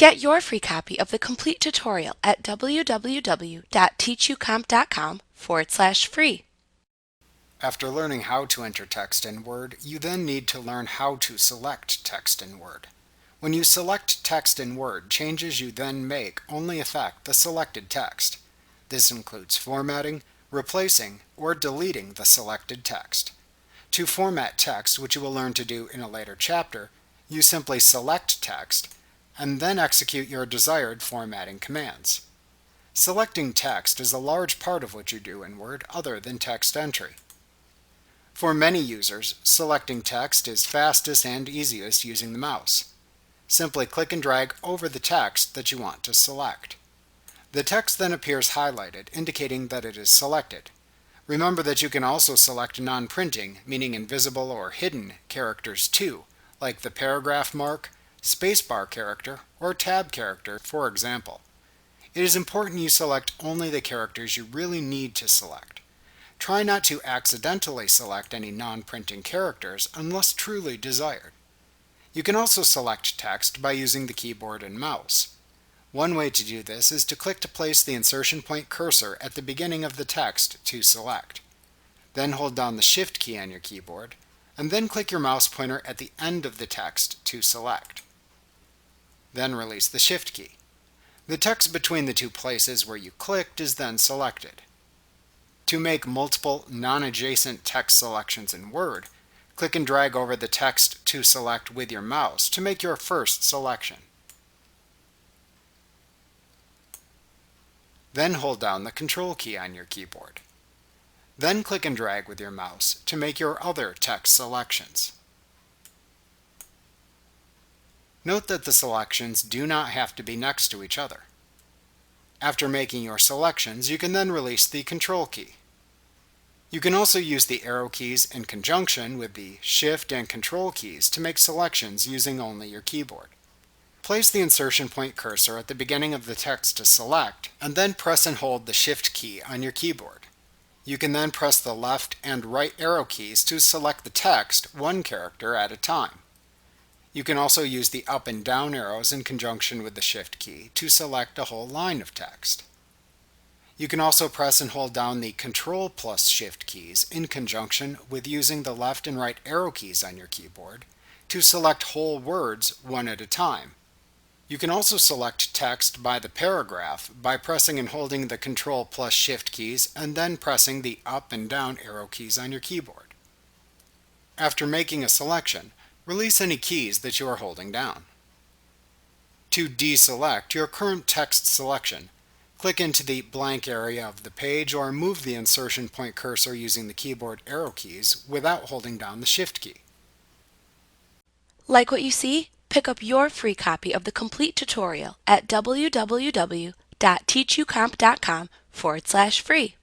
Get your free copy of the complete tutorial at www.teachucomp.com/free. After learning how to enter text in Word, you then need to learn how to select text in Word. When you select text in Word, changes you then make only affect the selected text. This includes formatting, replacing, or deleting the selected text. To format text, which you will learn to do in a later chapter, you simply select text and then execute your desired formatting commands. Selecting text is a large part of what you do in Word other than text entry. For many users, selecting text is fastest and easiest using the mouse. Simply click and drag over the text that you want to select. The text then appears highlighted, indicating that it is selected. Remember that you can also select non-printing, meaning invisible or hidden, characters too, like the paragraph mark, spacebar character, or tab character, for example. It is important you select only the characters you really need to select. Try not to accidentally select any non-printing characters unless truly desired. You can also select text by using the keyboard and mouse. One way to do this is to click to place the insertion point cursor at the beginning of the text to select. Then hold down the Shift key on your keyboard, and then click your mouse pointer at the end of the text to select. Then release the Shift key. The text between the two places where you clicked is then selected. To make multiple non-adjacent text selections in Word, click and drag over the text to select with your mouse to make your first selection. Then hold down the Control key on your keyboard. Then click and drag with your mouse to make your other text selections. Note that the selections do not have to be next to each other. After making your selections, you can then release the Control key. You can also use the arrow keys in conjunction with the Shift and Control keys to make selections using only your keyboard. Place the insertion point cursor at the beginning of the text to select, and then press and hold the Shift key on your keyboard. You can then press the left and right arrow keys to select the text one character at a time. You can also use the up and down arrows in conjunction with the Shift key to select a whole line of text. You can also press and hold down the Control plus Shift keys in conjunction with using the left and right arrow keys on your keyboard to select whole words one at a time. You can also select text by the paragraph by pressing and holding the Control plus Shift keys and then pressing the up and down arrow keys on your keyboard. After making a selection, release any keys that you are holding down. To deselect your current text selection, click into the blank area of the page or move the insertion point cursor using the keyboard arrow keys without holding down the Shift key. Like what you see? Pick up your free copy of the complete tutorial at www.teachucomp.com/free.